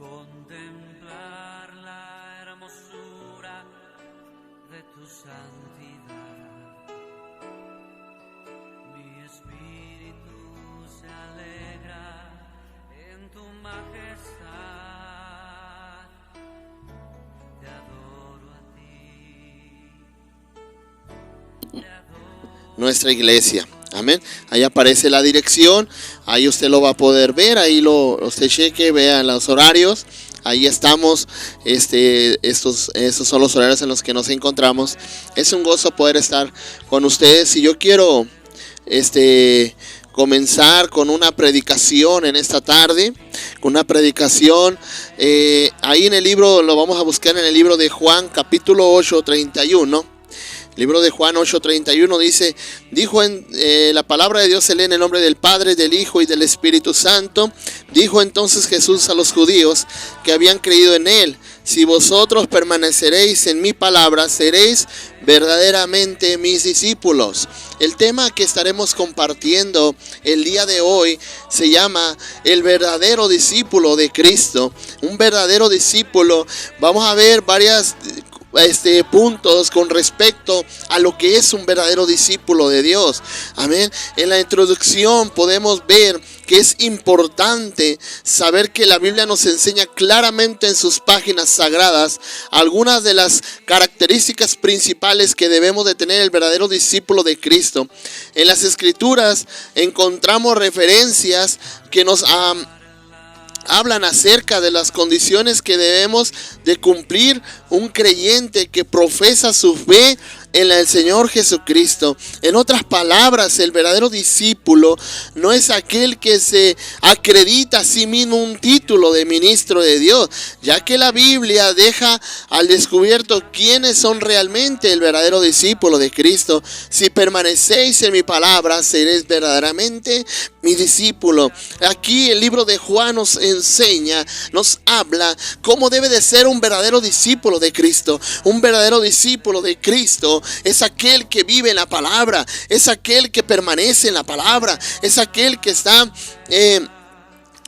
contemplar la hermosura de tu santidad. Mi espíritu se alegra en tu majestad. Te adoro a ti. Te adoro. Nuestra iglesia. Amén. Ahí aparece la dirección. Ahí usted lo va a poder ver. Ahí usted cheque, vea los horarios. Ahí estamos. Estos son los horarios en los que nos encontramos. Es un gozo poder estar con ustedes. Y yo quiero comenzar con una predicación en esta tarde. Con una predicación. Ahí en el libro, lo vamos a buscar en el libro de Juan, capítulo 8, 31. Libro de Juan 8:31 dice: la palabra de Dios se lee en el nombre del Padre, del Hijo y del Espíritu Santo. Dijo entonces Jesús a los judíos que habían creído en él: si vosotros permaneceréis en mi palabra, seréis verdaderamente mis discípulos. El tema que estaremos compartiendo el día de hoy se llama el verdadero discípulo de Cristo. Un verdadero discípulo. Vamos a ver varias puntos con respecto a lo que es un verdadero discípulo de Dios. Amén. En la introducción podemos ver que es importante saber que la Biblia nos enseña claramente en sus páginas sagradas algunas de las características principales que debemos de tener el verdadero discípulo de Cristo. En las Escrituras encontramos referencias que nos hablan acerca de las condiciones que debemos de cumplir un creyente que profesa su fe en el Señor Jesucristo. En otras palabras, el verdadero discípulo no es aquel que se acredita a sí mismo un título de ministro de Dios, ya que la Biblia deja al descubierto quiénes son realmente el verdadero discípulo de Cristo. Si permanecéis en mi palabra, seréis verdaderamente mi discípulo. Aquí el libro de Juan nos enseña, nos habla cómo debe de ser un verdadero discípulo de Cristo. Un verdadero discípulo de Cristo es aquel que vive en la palabra, es aquel que permanece en la palabra, es aquel que está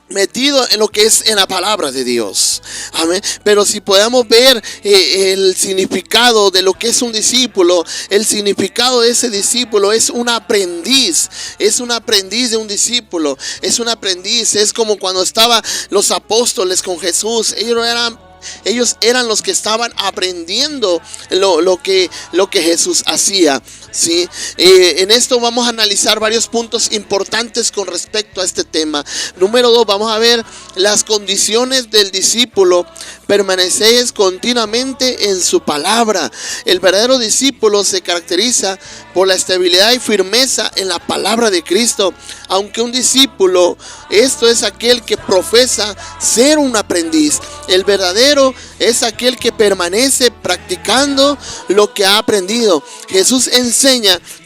metido en lo que es en la palabra de Dios. Amén. Pero si podemos ver el significado de lo que es un discípulo, el significado de ese discípulo es un aprendiz. Es un aprendiz de un discípulo. Es un aprendiz. Es como cuando estaban los apóstoles con Jesús. Ellos eran los que estaban aprendiendo lo que Jesús hacía. ¿Sí? En esto vamos a analizar varios puntos importantes con respecto a este tema. Número 2, vamos a ver las condiciones del discípulo. Permanecéis continuamente en su palabra. El verdadero discípulo se caracteriza por la estabilidad y firmeza en la palabra de Cristo. Aunque un discípulo, esto es aquel que profesa ser un aprendiz. El verdadero es aquel que permanece practicando lo que ha aprendido. Jesús enseña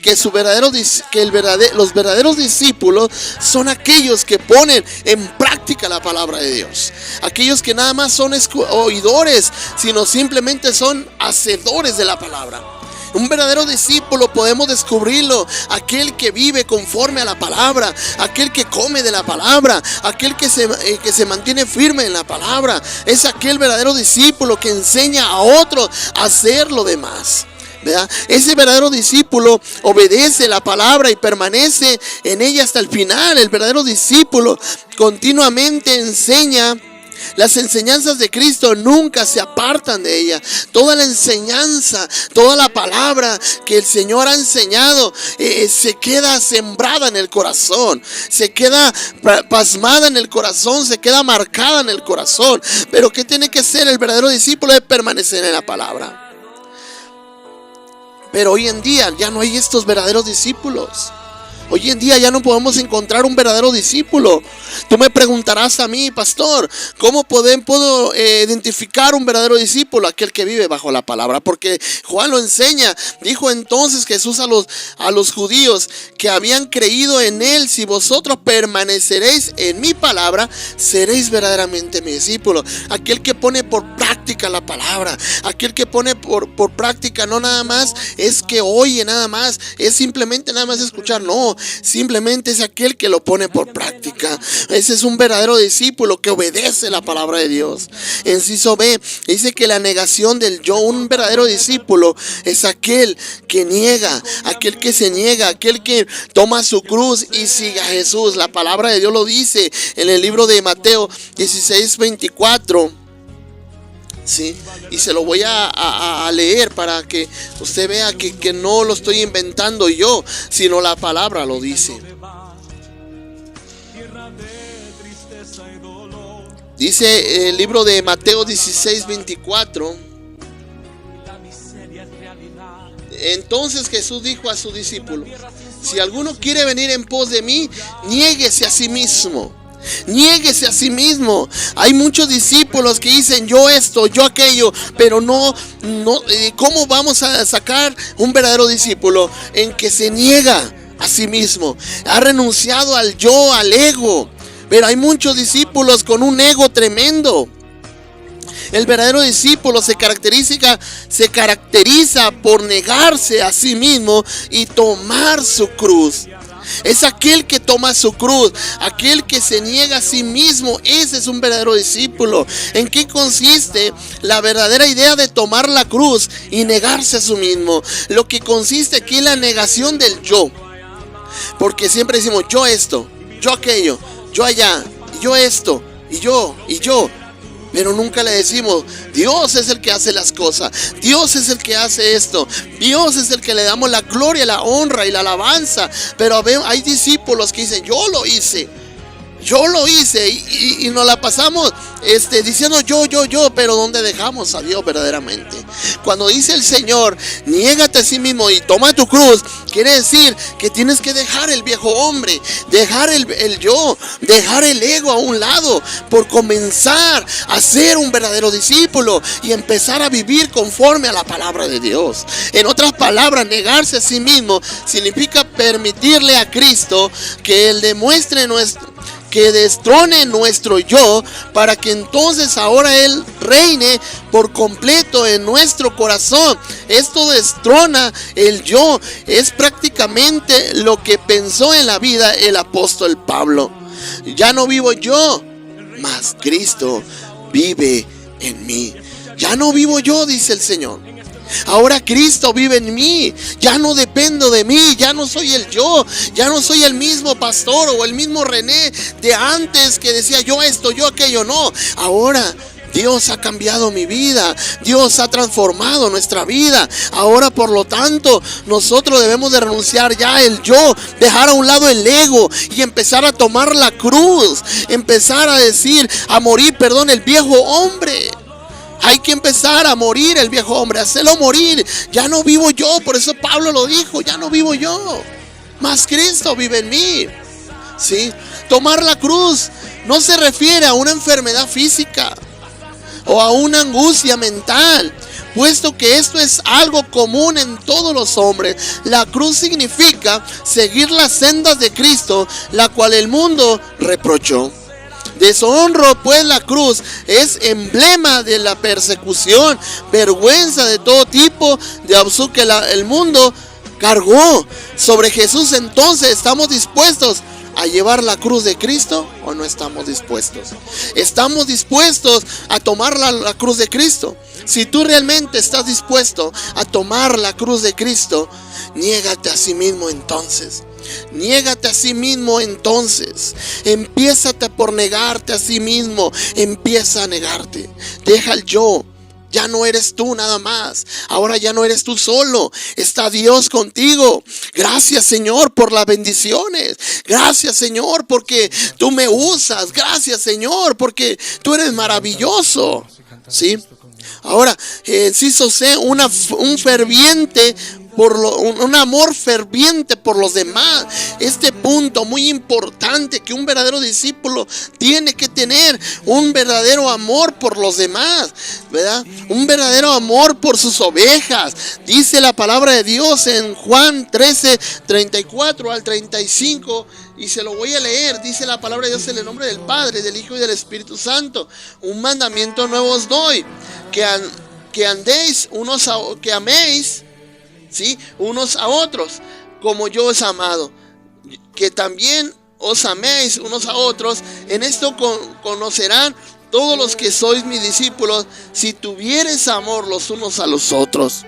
que los verdaderos discípulos son aquellos que ponen en práctica la palabra de Dios. Aquellos que nada más son oidores, sino simplemente son hacedores de la palabra. Un verdadero discípulo podemos descubrirlo, aquel que vive conforme a la palabra, aquel que come de la palabra, aquel que se mantiene firme en la palabra. Es aquel verdadero discípulo que enseña a otros a hacer lo demás. ¿Verdad? Ese verdadero discípulo obedece la palabra y permanece en ella hasta el final. El verdadero discípulo continuamente enseña. Las enseñanzas de Cristo nunca se apartan de ella. Toda la enseñanza, toda la palabra que el Señor ha enseñado se queda sembrada en el corazón, se queda pasmada en el corazón, se queda marcada en el corazón. Pero ¿qué tiene que ser el verdadero discípulo? Es permanecer en la palabra. Pero hoy en día ya no hay estos verdaderos discípulos. Hoy en día ya no podemos encontrar un verdadero discípulo. Tú me preguntarás a mí, pastor, ¿cómo puedo identificar un verdadero discípulo? Aquel que vive bajo la palabra. Porque Juan lo enseña. Dijo entonces Jesús a los judíos que habían creído en él: si vosotros permaneceréis en mi palabra, seréis verdaderamente mi discípulo. Aquel que pone por práctica la palabra. Aquel que pone por práctica, no nada más es que oye nada más, es simplemente nada más escuchar. No, simplemente es aquel que lo pone por práctica. Ese es un verdadero discípulo que obedece la palabra de Dios. Inciso B, dice que la negación del yo, un verdadero discípulo es aquel que niega, aquel que se niega, aquel que toma su cruz y sigue a Jesús. La palabra de Dios lo dice en el libro de Mateo 16:24. Sí, y se lo voy a leer para que usted vea que no lo estoy inventando yo, sino la palabra lo dice. Dice el libro de Mateo 16:24. Entonces Jesús dijo a su discípulo: si alguno quiere venir en pos de mí, niéguese a sí mismo. Niéguese a sí mismo. Hay muchos discípulos que dicen yo esto, yo aquello, pero no. ¿Cómo vamos a sacar un verdadero discípulo? En que se niega a sí mismo, ha renunciado al yo, al ego. Pero hay muchos discípulos con un ego tremendo. El verdadero discípulo se caracteriza por negarse a sí mismo y tomar su cruz. Es aquel que toma su cruz, aquel que se niega a sí mismo. Ese es un verdadero discípulo. ¿En qué consiste la verdadera idea de tomar la cruz y negarse a sí mismo? Lo que consiste aquí es la negación del yo. Porque siempre decimos yo esto, yo aquello, yo allá, yo esto, y yo. Pero nunca le decimos, Dios es el que hace las cosas, Dios es el que hace esto, Dios es el que le damos la gloria, la honra y la alabanza. Pero hay discípulos que dicen, yo lo hice, y nos la pasamos diciendo yo, pero ¿dónde dejamos a Dios verdaderamente? Cuando dice el Señor, niégate a sí mismo y toma tu cruz, quiere decir que tienes que dejar el viejo hombre, dejar el yo, dejar el ego a un lado, por comenzar a ser un verdadero discípulo y empezar a vivir conforme a la palabra de Dios. En otras palabras, negarse a sí mismo significa permitirle a Cristo que Él que destrone nuestro yo, para que entonces ahora Él reine por completo en nuestro corazón. Esto destrona el yo. Es prácticamente lo que pensó en la vida el apóstol Pablo. Ya no vivo yo, mas Cristo vive en mí. Ya no vivo yo, dice el Señor. Ahora Cristo vive en mí. Ya no dependo de mí. Ya no soy el yo. Ya no soy el mismo pastor o el mismo René de antes que decía yo esto, yo aquello. No. Ahora Dios ha cambiado mi vida. Dios ha transformado nuestra vida. Ahora, por lo tanto, nosotros debemos de renunciar ya el yo, dejar a un lado el ego y empezar a tomar la cruz. Empezar a decir, a morir, el viejo hombre. Hay que empezar a morir el viejo hombre, hacerlo morir. Ya no vivo yo, por eso Pablo lo dijo, ya no vivo yo, mas Cristo vive en mí. ¿Sí? Tomar la cruz no se refiere a una enfermedad física o a una angustia mental, puesto que esto es algo común en todos los hombres. La cruz significa seguir las sendas de Cristo, la cual el mundo reprochó. Deshonro pues la cruz es emblema de la persecución, vergüenza de todo tipo de abuso que el mundo cargó sobre Jesús. Entonces, ¿estamos dispuestos a llevar la cruz de Cristo o no estamos dispuestos? ¿Estamos dispuestos a tomar la cruz de Cristo? Si tú realmente estás dispuesto a tomar la cruz de Cristo, niégate a sí mismo entonces. Niégate a sí mismo entonces. Empiézate por negarte a sí mismo. Empieza a negarte. Deja el yo. Ya no eres tú nada más. Ahora ya no eres tú solo. Está Dios contigo. Gracias, Señor, por las bendiciones. Gracias, Señor, porque tú me usas. Gracias, Señor, porque tú eres maravilloso. ¿Sí? Ahora, inciso C, un amor ferviente por los demás. Este punto muy importante, que un verdadero discípulo tiene que tener un verdadero amor por los demás, ¿verdad? Un verdadero amor por sus ovejas. Dice la palabra de Dios en Juan 13, 34 al 35. Y se lo voy a leer. Dice la palabra de Dios en el nombre del Padre, del Hijo y del Espíritu Santo. Un mandamiento nuevo os doy, que andéis que améis, ¿sí?, unos a otros, como yo os he amado. que también os améis unos a otros. En esto conocerán todos los que sois mis discípulos, si tuviereis amor los unos a los otros.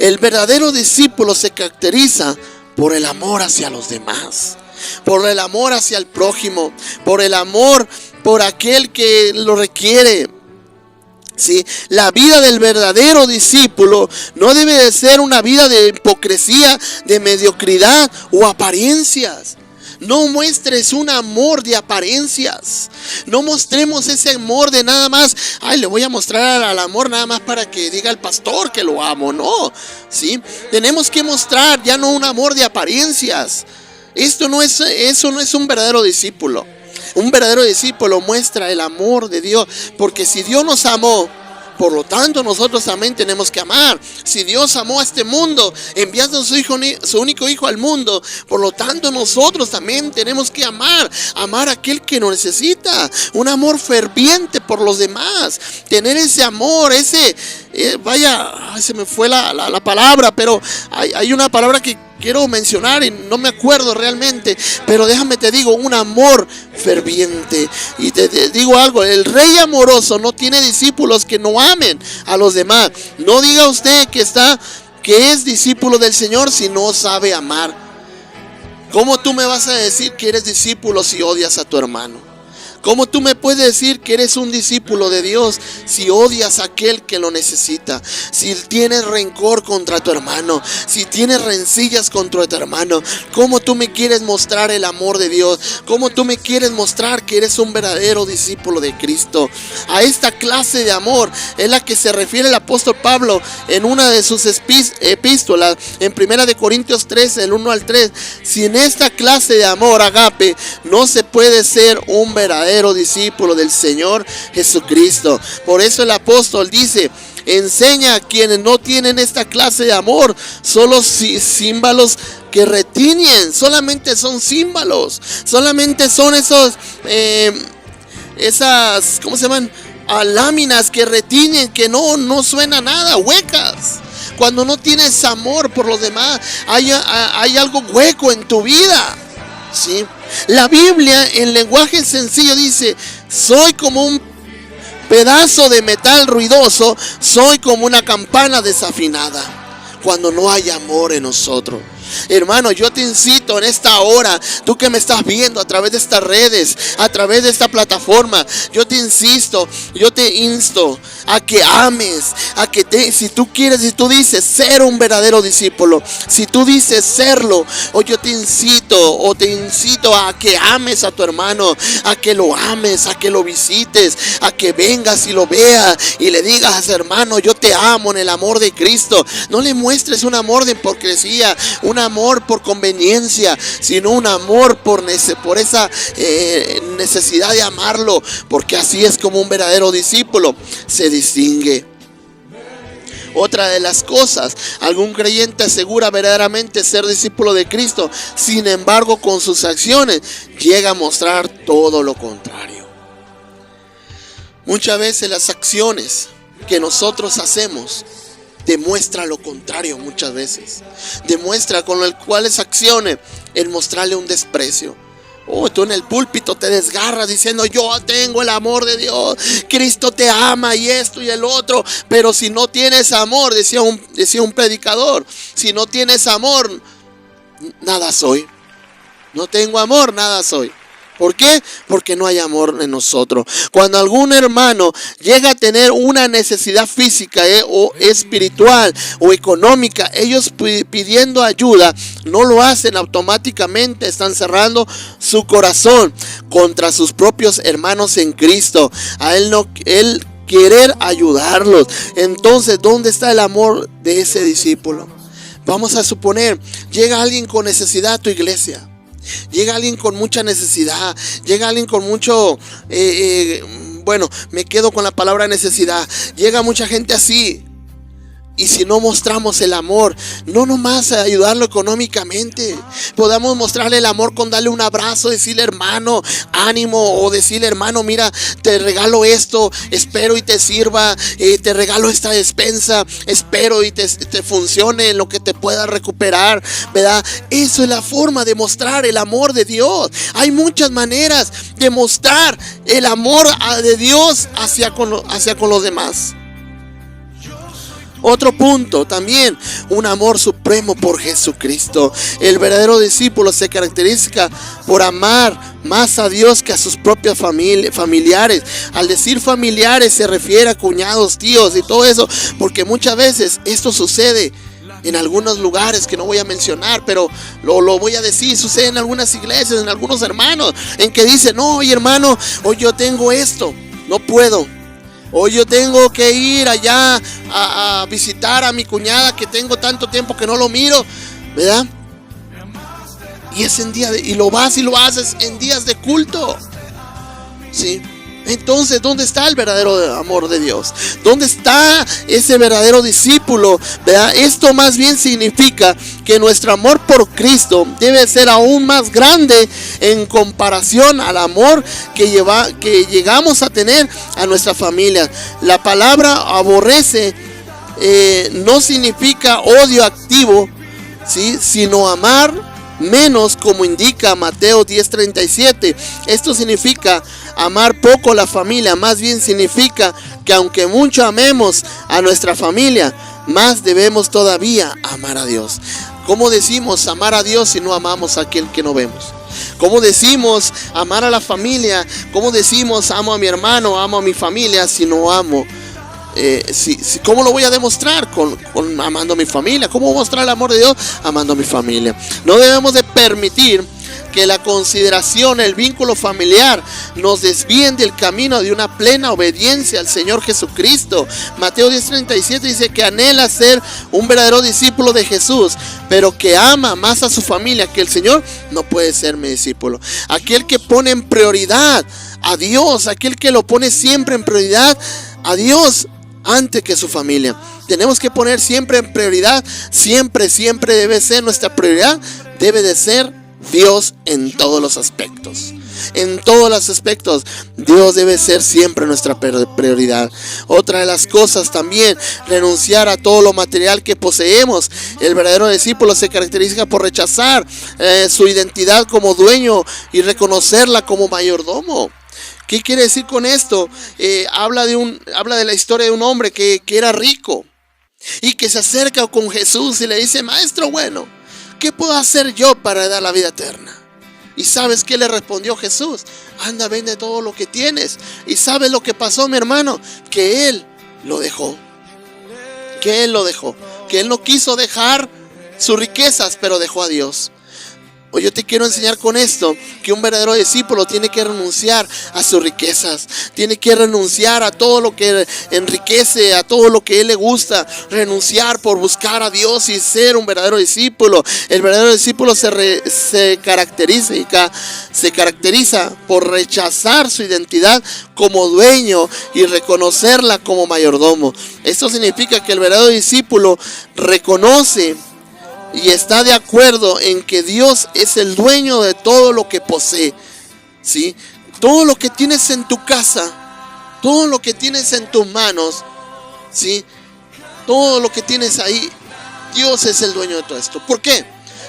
El verdadero discípulo se caracteriza por el amor hacia los demás, por el amor hacia el prójimo, por el amor por aquel que lo requiere. ¿Sí? La vida del verdadero discípulo no debe de ser una vida de hipocresía, de mediocridad o apariencias. No muestres un amor de apariencias. No mostremos ese amor de nada más. Ay, le voy a mostrar al amor nada más para que diga el pastor que lo amo. No, ¿sí? Tenemos que mostrar ya no un amor de apariencias. Eso no es un verdadero discípulo. Un verdadero discípulo muestra el amor de Dios. Porque si Dios nos amó, por lo tanto nosotros también tenemos que amar. Si Dios amó a este mundo, enviando a su único hijo al mundo, por lo tanto nosotros también tenemos que amar. Amar a aquel que nos necesita. Un amor ferviente por los demás. Tener ese amor, se me fue la palabra, pero hay una palabra que quiero mencionar y no me acuerdo realmente, pero déjame te digo, un amor ferviente. Y te digo algo, el rey amoroso no tiene discípulos que no amen a los demás. No diga usted que es discípulo del Señor si no sabe amar. ¿Cómo tú me vas a decir que eres discípulo si odias a tu hermano? ¿Cómo tú me puedes decir que eres un discípulo de Dios si odias a aquel que lo necesita? Si tienes rencor contra tu hermano, si tienes rencillas contra tu hermano, ¿cómo tú me quieres mostrar el amor de Dios? ¿Cómo tú me quieres mostrar que eres un verdadero discípulo de Cristo? A esta clase de amor es la que se refiere el apóstol Pablo en una de sus epístolas, en 1 de Corintios 13, el 1 al 3. Sin esta clase de amor, agape, no se puede ser un verdadero discípulo del Señor Jesucristo. Por eso el apóstol dice: enseña a quienes no tienen esta clase de amor, solo símbolos que retiñen. Solamente son símbolos, solamente son esas, ¿cómo se llaman? Láminas que retiñen, que no suena nada, huecas. Cuando no tienes amor por los demás, hay algo hueco en tu vida, ¿sí? La Biblia en lenguaje sencillo dice: soy como un pedazo de metal ruidoso, soy como una campana desafinada. Cuando no hay amor en nosotros. Hermano, yo te incito en esta hora, tú que me estás viendo a través de estas redes, a través de esta plataforma, yo te insto a que ames, si tú quieres, si tú dices ser un verdadero discípulo, si tú dices serlo, yo te incito a que ames a tu hermano, a que lo ames, a que lo visites, a que vengas y lo veas y le digas: hermano, yo te amo en el amor de Cristo. No le muestres un amor de hipocresía, un amor por conveniencia, sino un amor por esa necesidad de amarlo, porque así es como un verdadero discípulo se distingue. Otra de las cosas, algún creyente asegura verdaderamente ser discípulo de Cristo, sin embargo con sus acciones llega a mostrar todo lo contrario. Muchas veces las acciones que nosotros hacemos demuestra lo contrario. Muchas veces demuestra con cuáles acciones el mostrarle un desprecio. Tú en el púlpito te desgarras diciendo: yo tengo el amor de Dios, Cristo te ama y esto y el otro. Pero si no tienes amor, decía un predicador, si no tienes amor, nada soy. No tengo amor, nada soy. ¿Por qué? Porque no hay amor en nosotros. Cuando algún hermano llega a tener una necesidad física o espiritual o económica, ellos pidiendo ayuda no lo hacen automáticamente, están cerrando su corazón contra sus propios hermanos en Cristo. A él querer ayudarlos. Entonces, ¿dónde está el amor de ese discípulo? Vamos a suponer, llega alguien con necesidad a tu iglesia. Llega alguien con mucha necesidad, llega alguien con mucho, me quedo con la palabra necesidad. Llega mucha gente así Y si no mostramos el amor, no nomás ayudarlo económicamente, podamos mostrarle el amor con darle un abrazo, decirle hermano, ánimo, o decirle hermano, mira, te regalo esto, espero y te sirva, te regalo esta despensa, espero y te funcione en lo que te pueda recuperar, ¿verdad? Eso es la forma de mostrar el amor de Dios. Hay muchas maneras de mostrar el amor de Dios hacia con los demás. Otro punto también, un amor supremo por Jesucristo. El verdadero discípulo se caracteriza por amar más a Dios que a sus propios familiares. Al decir familiares se refiere a cuñados, tíos y todo eso, porque muchas veces esto sucede en algunos lugares que no voy a mencionar, pero lo voy a decir, sucede en algunas iglesias, en algunos hermanos, en que dicen, no, oye hermano, hoy yo tengo esto, no puedo. Hoy yo tengo que ir allá a visitar a mi cuñada que tengo tanto tiempo que no lo miro, ¿verdad? Y es en día y lo haces en días de culto, ¿sí? Entonces, ¿dónde está el verdadero amor de Dios? ¿Dónde está ese verdadero discípulo? ¿Verdad? Esto más bien significa que nuestro amor por Cristo debe ser aún más grande en comparación al amor que llegamos a tener a nuestra familia. La palabra aborrece no significa odio activo, ¿sí? Sino amar menos, como indica Mateo 10:37. Esto significa amar poco a la familia. Más bien significa que aunque mucho amemos a nuestra familia, más debemos todavía amar a Dios. ¿Cómo decimos amar a Dios si no amamos a aquel que no vemos? ¿Cómo decimos amar a la familia? ¿Cómo decimos amo a mi hermano, amo a mi familia si no amo? ¿Cómo lo voy a demostrar? Con amando a mi familia. ¿Cómo mostrar el amor de Dios? Amando a mi familia. No debemos de permitir que la consideración, el vínculo familiar nos desvíen del camino de una plena obediencia al Señor Jesucristo. Mateo 10:37 dice que anhela ser un verdadero discípulo de Jesús, pero que ama más a su familia que el Señor, no puede ser mi discípulo. Aquel que pone en prioridad a Dios, aquel que lo pone siempre en prioridad a Dios antes que su familia. Tenemos que poner siempre en prioridad, siempre debe ser nuestra prioridad, debe de ser Dios en todos los aspectos. En todos los aspectos, Dios debe ser siempre nuestra prioridad. Otra de las cosas también, renunciar a todo lo material que poseemos. El verdadero discípulo se caracteriza por rechazar su identidad como dueño y reconocerla como mayordomo. ¿Qué quiere decir con esto? Habla de la historia de un hombre que era rico y que se acerca con Jesús y le dice: maestro bueno, ¿qué puedo hacer yo para dar la vida eterna? ¿Y sabes qué le respondió Jesús? Anda, vende todo lo que tienes. ¿Y sabes lo que pasó, mi hermano? Que él lo dejó. Que él no quiso dejar sus riquezas, pero dejó a Dios. Hoy yo te quiero enseñar con esto que un verdadero discípulo tiene que renunciar a sus riquezas, tiene que renunciar a todo lo que enriquece, a todo lo que a él le gusta, renunciar por buscar a Dios y ser un verdadero discípulo. El verdadero discípulo se caracteriza por rechazar su identidad como dueño y reconocerla como mayordomo. Esto significa que el verdadero discípulo reconoce y está de acuerdo en que Dios es el dueño de todo lo que posee, ¿sí? Todo lo que tienes en tu casa, todo lo que tienes en tus manos, ¿sí? Todo lo que tienes ahí, Dios es el dueño de todo esto. ¿Por qué?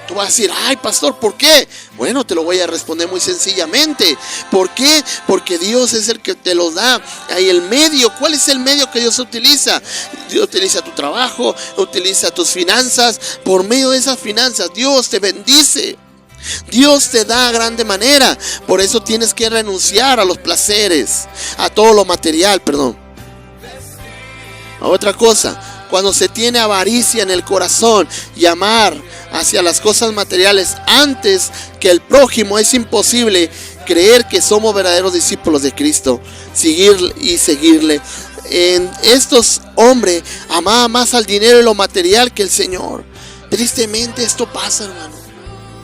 Tú vas a decir: ay, pastor, ¿por qué? Bueno, te lo voy a responder muy sencillamente. ¿Por qué? Porque Dios es el que te los da. Hay el medio. ¿Cuál es el medio que Dios utiliza? Dios utiliza tu trabajo, utiliza tus finanzas. Por medio de esas finanzas, Dios te bendice. Dios te da de grande manera. Por eso tienes que renunciar a los placeres, a todo lo material, Otra cosa, cuando se tiene avaricia en el corazón y amar hacia las cosas materiales antes que el prójimo, es imposible creer que somos verdaderos discípulos de Cristo, seguirle. En estos hombres amaban más al dinero y lo material que el Señor. Tristemente esto pasa, hermano.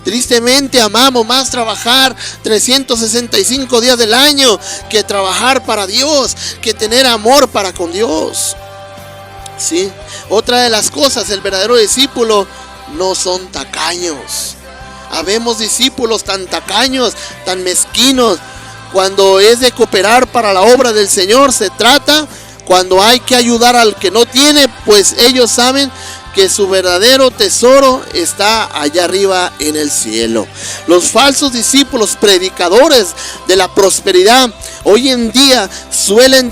Tristemente amamos más trabajar 365 días del año que trabajar para Dios, que tener amor para con Dios. ¿Sí? Otra de las cosas, el verdadero discípulo no son tacaños. Habemos discípulos tan tacaños, tan mezquinos. Cuando es de cooperar para la obra del Señor se trata, cuando hay que ayudar al que no tiene, pues ellos saben que su verdadero tesoro está allá arriba en el cielo. Los falsos discípulos predicadores de la prosperidad hoy en día suelen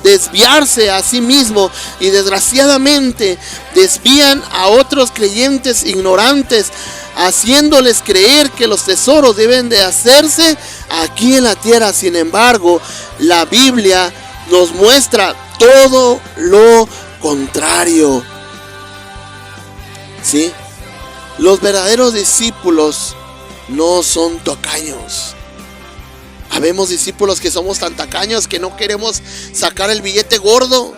desviarse a sí mismos y desgraciadamente desvían a otros creyentes ignorantes, haciéndoles creer que los tesoros deben de hacerse aquí en la tierra. Sin embargo, la Biblia nos muestra todo lo contrario. ¿Sí? Los verdaderos discípulos no son tacaños. Habemos discípulos que somos tan tacaños que no queremos sacar el billete gordo.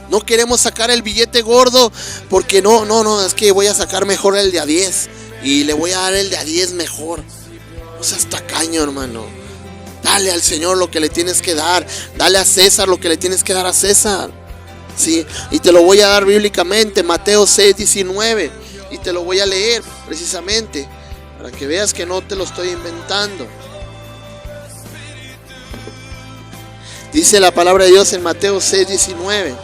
No queremos sacar el billete gordo porque no, es que voy a sacar mejor el de a 10 y le voy a dar el de a 10 mejor. No seas tacaño, hermano. Dale al Señor lo que le tienes que dar. Dale a César lo que le tienes que dar a César. Sí, y te lo voy a dar bíblicamente, Mateo 6:19, y te lo voy a leer precisamente para que veas que no te lo estoy inventando. Dice la palabra de Dios en Mateo 6:19.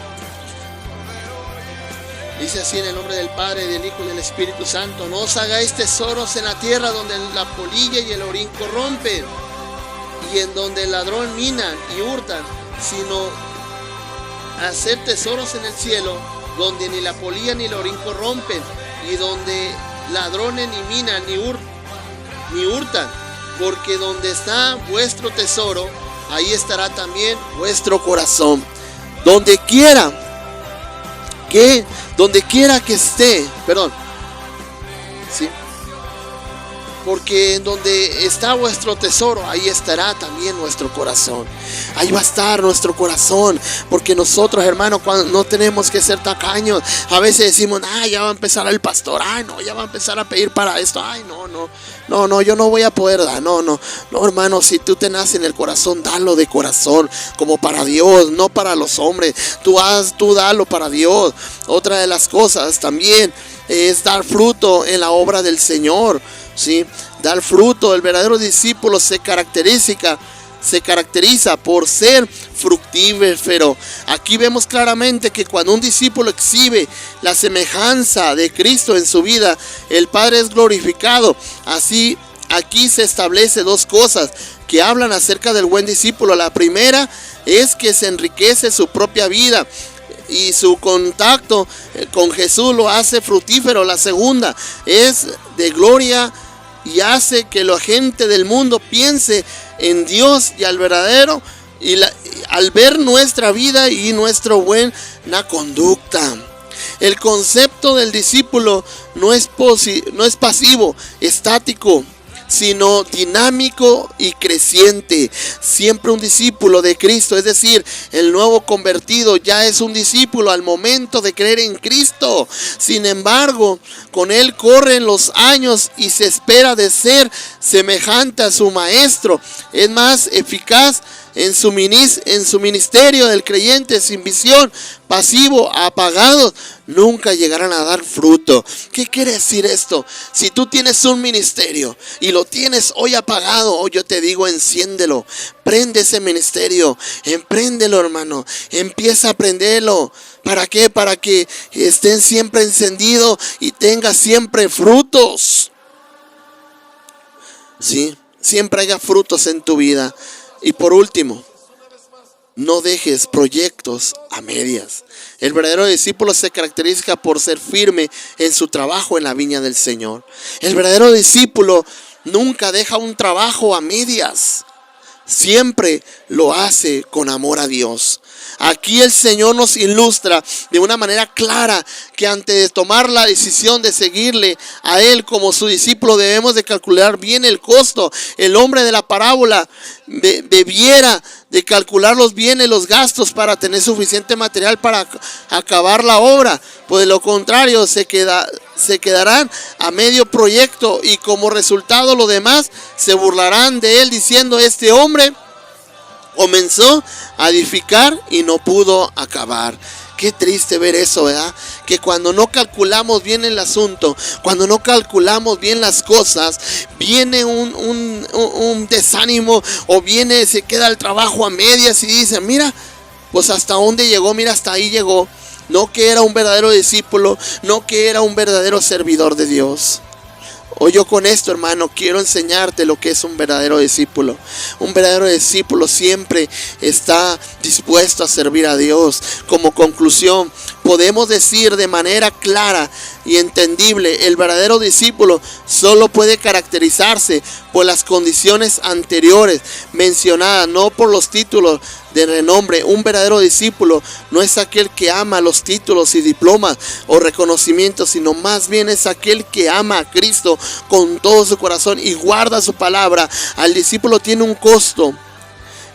Dice así: en el nombre del Padre, del Hijo y del Espíritu Santo: no os hagáis tesoros en la tierra donde la polilla y el orín corrompen, y en donde el ladrón mina y hurtan, sino hacer tesoros en el cielo, donde ni la polilla ni el orín corrompen, y donde ladrones ni minan ni hurtan, porque donde está vuestro tesoro, ahí estará también vuestro corazón. Donde quiera que esté, ¿sí? Porque en donde está vuestro tesoro, ahí estará también nuestro corazón. Ahí va a estar nuestro corazón. Porque nosotros, hermanos, no tenemos que ser tacaños. A veces decimos: ya va a empezar el pastor. Ya va a empezar a pedir para esto. No, yo no voy a poder dar. No, hermano, si tú te naces en el corazón, dalo de corazón, como para Dios, no para los hombres. Tú dalo para Dios. Otra de las cosas también es dar fruto en la obra del Señor. ¿Sí? Dar fruto. El verdadero discípulo se caracteriza por ser fructífero. Aquí vemos claramente que cuando un discípulo exhibe la semejanza de Cristo en su vida, el Padre es glorificado. Así, aquí se establece dos cosas que hablan acerca del buen discípulo. La primera es que se enriquece su propia vida y su contacto con Jesús lo hace fructífero. La segunda es de gloria y hace que la gente del mundo piense en Dios y al verdadero, al ver nuestra vida y nuestra buena conducta. El concepto del discípulo no es pasivo, estático, sino dinámico y creciente. Siempre un discípulo de Cristo, es decir, el nuevo convertido, ya es un discípulo al momento de creer en Cristo. Sin embargo, con él corren los años y se espera de ser semejante a su maestro. Es más eficaz en su ministerio. Del creyente sin visión, pasivo, apagado, nunca llegarán a dar fruto. ¿Qué quiere decir esto? Si tú tienes un ministerio y lo tienes hoy apagado, hoy yo te digo: enciéndelo, prende ese ministerio, empréndelo, hermano, empieza a prenderlo. ¿Para qué? Para que estén siempre encendidos y tenga siempre frutos. Sí, siempre haya frutos en tu vida. Y por último, no dejes proyectos a medias. El verdadero discípulo se caracteriza por ser firme en su trabajo en la viña del Señor. El verdadero discípulo nunca deja un trabajo a medias. Siempre lo hace con amor a Dios. Aquí el Señor nos ilustra de una manera clara que antes de tomar la decisión de seguirle a Él como su discípulo, debemos de calcular bien el costo. El hombre de la parábola debiera de calcular los bienes, los gastos para tener suficiente material para acabar la obra. Pues de lo contrario se quedarán a medio proyecto y como resultado los demás se burlarán de él diciendo: este hombre comenzó a edificar y no pudo acabar. Qué triste ver eso, ¿verdad? Que cuando no calculamos bien el asunto, cuando no calculamos bien las cosas, viene un desánimo, o se queda el trabajo a medias y dice, mira, pues hasta dónde llegó, mira, hasta ahí llegó. No que era un verdadero discípulo, no que era un verdadero servidor de Dios. Hoy yo con esto, hermano, quiero enseñarte lo que es un verdadero discípulo. Un verdadero discípulo siempre está dispuesto a servir a Dios. Como conclusión, podemos decir de manera clara y entendible, el verdadero discípulo solo puede caracterizarse por las condiciones anteriores mencionadas, no por los títulos de renombre. Un verdadero discípulo no es aquel que ama los títulos y diplomas o reconocimientos, sino más bien es aquel que ama a Cristo con todo su corazón y guarda su palabra. Al discípulo tiene un costo.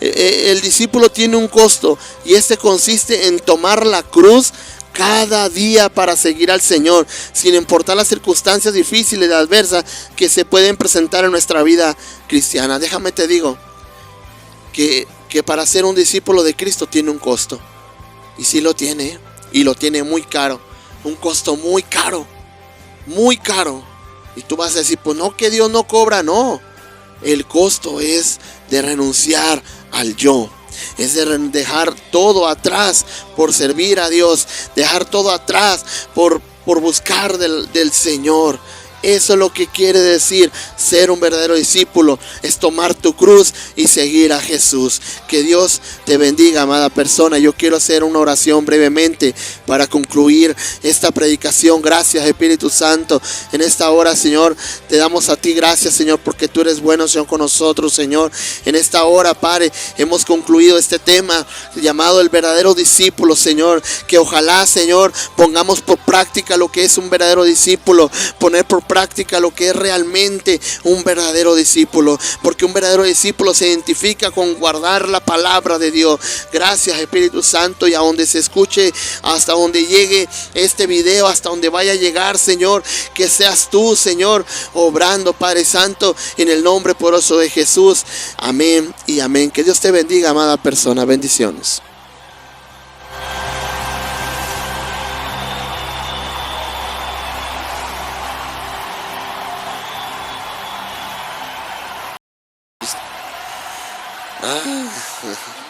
El discípulo tiene un costo, y este consiste en tomar la cruz cada día para seguir al Señor, sin importar las circunstancias difíciles y adversas que se pueden presentar en nuestra vida cristiana. Déjame te digo que para ser un discípulo de Cristo tiene un costo. Y sí lo tiene, y lo tiene muy caro. Un costo muy caro, muy caro. Y tú vas a decir, pues no, que Dios no cobra. No, el costo es de renunciar al yo. Es de dejar todo atrás por servir a Dios. Dejar todo atrás por buscar del Señor. Eso es lo que quiere decir ser un verdadero discípulo. Es tomar tu cruz y seguir a Jesús. Que Dios te bendiga, amada persona. Yo quiero hacer una oración brevemente para concluir esta predicación. Gracias, Espíritu Santo. En esta hora, Señor, te damos a ti gracias, Señor, porque tú eres bueno, Señor, con nosotros, Señor. En esta hora, Padre, hemos concluido este tema llamado el verdadero discípulo, Señor. Que ojalá, Señor, pongamos por práctica lo que es un verdadero discípulo. Poner por práctica lo que es realmente un verdadero discípulo, porque un verdadero discípulo se identifica con guardar la palabra de Dios. Gracias, Espíritu Santo, y a donde se escuche, hasta donde llegue este video, hasta donde vaya a llegar, Señor, que seas tú, Señor, obrando, Padre Santo, en el nombre poderoso de Jesús. Amén y amén. Que Dios te bendiga, amada persona. Bendiciones. Ah.